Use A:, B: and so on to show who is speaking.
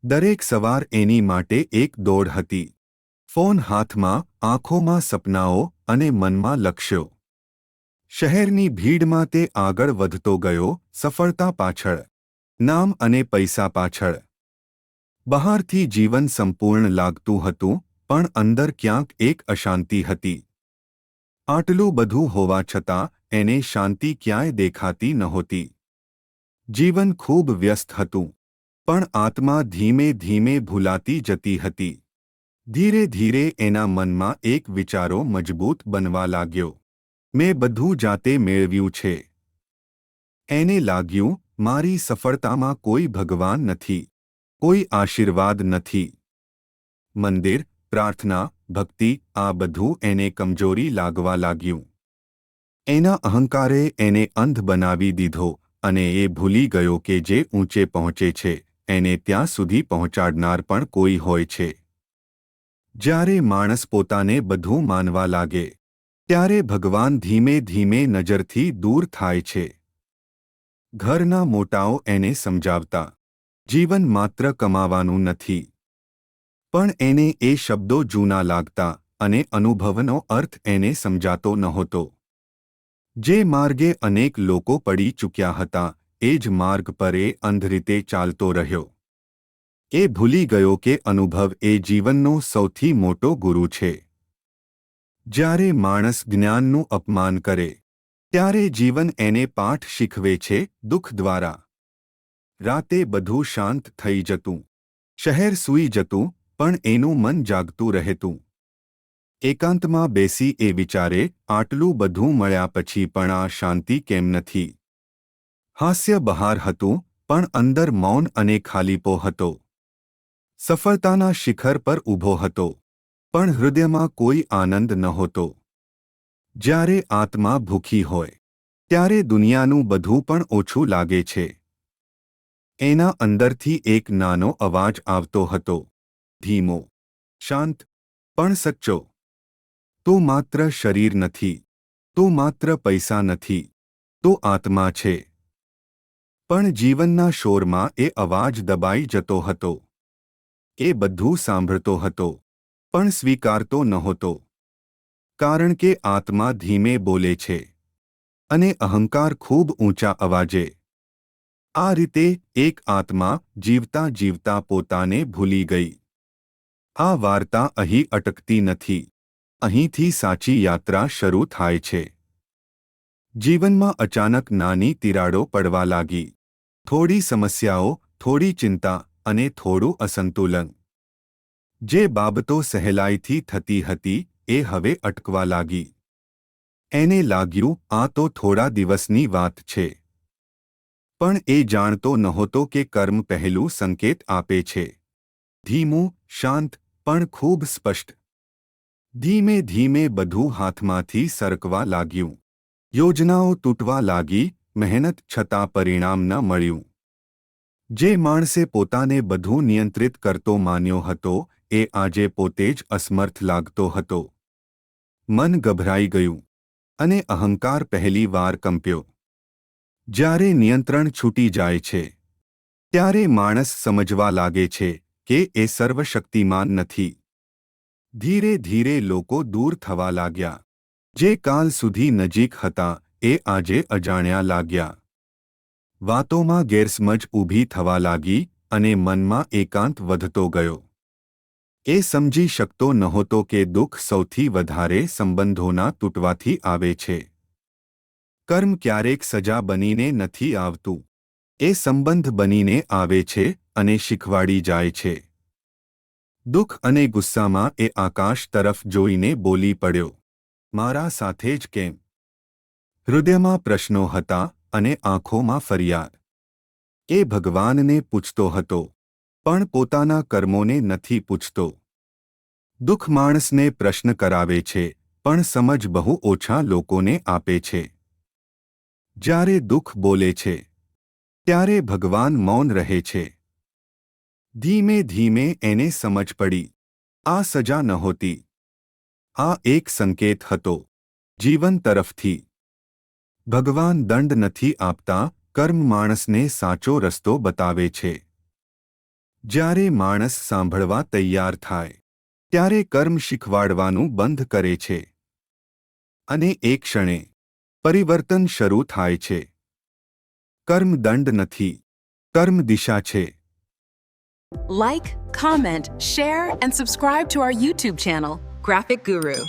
A: દરેક સવાર એની માટે એક દોડ હતી. ફોન હાથમાં, આંખોમાં સપનાઓ અને મનમાં લક્ષ્યો. શહેરની ભીડમાં તે આગળ વધતો ગયો, સફળતા પાછળ, નામ અને પૈસા પાછળ. બહારથી જીવન સંપૂર્ણ લાગતું હતું, પણ અંદર ક્યાંક એક અશાંતિ હતી. આટલું બધું હોવા છતાં એને શાંતિ ક્યાંય દેખાતી નહોતી. જીવન ખૂબ વ્યસ્ત હતું, પણ આત્મા ધીમે ધીમે ભૂલાતી જતી હતી. ધીરે ધીરે એના મનમાં એક વિચારો મજબૂત બનવા લાગ્યો. મેં બધું જાતે મેળવ્યું છે. એને લાગ્યું, મારી સફળતામાં કોઈ ભગવાન નથી, કોઈ આશીર્વાદ નથી. મંદિર, પ્રાર્થના, ભક્તિ, આ બધું એને કમજોરી લાગવા લાગ્યું. એના અહંકારે એને અંધ બનાવી દીધો અને એ ભૂલી ગયો કે જે ઊંચે પહોંચે છે એને ત્યાં સુધી પહોંચાડનાર પણ કોઈ હોય છે. જ્યારે માણસ પોતાને બધું માનવા લાગે, ત્યારે ભગવાન ધીમે ધીમે નજરથી દૂર થાય છે. ઘરના મોટાઓ એને સમજાવતા, જીવન માત્ર કમાવાનું નથી. પણ એને એ શબ્દો જૂના લાગતા અને અનુભવનો અર્થ એને સમજાતો નહોતો. જે માર્ગે અનેક લોકો પડી ચૂક્યા હતા, એ જ માર્ગ પર એ અંધ રીતે ચાલતો રહ્યો. એ ભૂલી ગયો કે અનુભવ એ જીવનનો સૌથી મોટો ગુરુ છે. જ્યારે માણસ જ્ઞાનનું અપમાન કરે, ત્યારે જીવન એને પાઠ શીખવે છે, દુઃખ દ્વારા. રાતે બધું શાંત થઈ જતું. શહેર સૂઈ જતું, પણ એનું મન જાગતું રહેતું. એકાંતમાં બેસી એ વિચારે, આટલું બધું મળ્યા પછી પણ આ શાંતિ કેમ નથી? હાસ્ય બહાર હતું, પણ અંદર મૌન અને ખાલીપો હતો. સફળતાના શિખર પર ઊભો હતો, પણ હૃદયમાં કોઈ આનંદ નહોતો. જ્યારે આત્મા ભૂખી હોય, ત્યારે દુનિયાનું બધું પણ ઓછું લાગે છે. એના અંદરથી એક નાનો અવાજ આવતો હતો, ધીમો, શાંત, પણ સચ્ચો. તું માત્ર શરીર નથી, તું માત્ર પૈસા નથી, તું આત્મા છે. પણ જીવનના શોરમાં એ અવાજ દબાઈ જતો હતો. એ બધું સાંભળતો હતો, પણ સ્વીકારતો નહોતો. કારણ કે આત્મા ધીમે બોલે છે, અને અહંકાર ખૂબ ઊંચા અવાજે. આ રીતે એક આત્મા જીવતા જીવતા પોતાને ભૂલી ગઈ. આ વાર્તા અહીં અટકતી નથી. અહીંથી સાચી યાત્રા શરૂ થાય છે. જીવનમાં અચાનક નાની તિરાડો પડવા લાગી. થોડી સમસ્યાઓ, થોડી ચિંતા અને થોડું અસંતુલન. જે બાબતો સહેલાઈથી થતી હતી, એ હવે અટકવા લાગી. એને લાગ્યું, આ તો થોડા દિવસની વાત છે. પણ એ જાણતો નહોતો કે કર્મ પહેલું સંકેત આપે છે. ધીમું, શાંત, પણ ખૂબ સ્પષ્ટ. ધીમે ધીમે બધું હાથમાંથી સરકવા લાગ્યું. યોજનાઓ તૂટવા લાગી, મહેનત છતાં પરિણામ ન મળ્યું. જે માણસે પોતાને બધું નિયંત્રિત કરતો માન્યો હતો, એ આજે પોતે જ અસમર્થ લાગતો હતો. મન ગભરાઈ ગયું, અને અહંકાર પહેલી વાર કંપ્યો. જ્યારે નિયંત્રણ છૂટી જાય છે, ત્યારે માણસ સમજવા લાગે છે કે એ સર્વશક્તિમાન નથી. ધીરે ધીરે લોકો દૂર થવા લાગ્યા. જે કાલ સુધી નજીક હતા, એ આજે અજાણ્યા લાગ્યા. વાતોમાં ગેરસમજ ઊભી થવા લાગી, અને મનમાં એકાંત વધતો ગયો. એ સમજી શકતો નહોતો કે દુઃખ સૌથી વધારે સંબંધોના તૂટવાથી આવે છે. કર્મ ક્યારેક સજા બનીને નથી આવતું. એ સંબંધ બનીને આવે છે અને શીખવાડી જાય છે. દુઃખ અને ગુસ્સામાં એ આકાશ તરફ જોઈને બોલી પડ્યો, મારા સાથે જ કેમ? હૃદયમાં પ્રશ્નો હતા અને આંખોમાં ફરિયાદ. એ ભગવાનને પૂછતો હતો, પણ પોતાના કર્મોને નથી પૂછતો. દુઃખ માણસને પ્રશ્ન કરાવે છે, પણ સમજ બહુ ઓછા લોકોને આપે છે. જ્યારે દુઃખ બોલે છે, ત્યારે ભગવાન મૌન રહે છે. ધીમે ધીમે એને સમજ પડી, આ સજા નહોતી. આ એક સંકેત હતો, જીવન તરફથી. ભગવાન દંડ નથી આપતા, કર્મ માણસને સાચો રસ્તો બતાવે છે. જ્યારે માણસ સાંભળવા તૈયાર થાય ત્યારે કર્મ શીખવાડવાનું બંધ કરે છે અને એક ક્ષણે પરિવર્તન શરૂ થાય છે. કર્મ દંડ નથી, કર્મ દિશા છે.
B: Like, comment, share, and subscribe to our YouTube channel, Graphic Guru.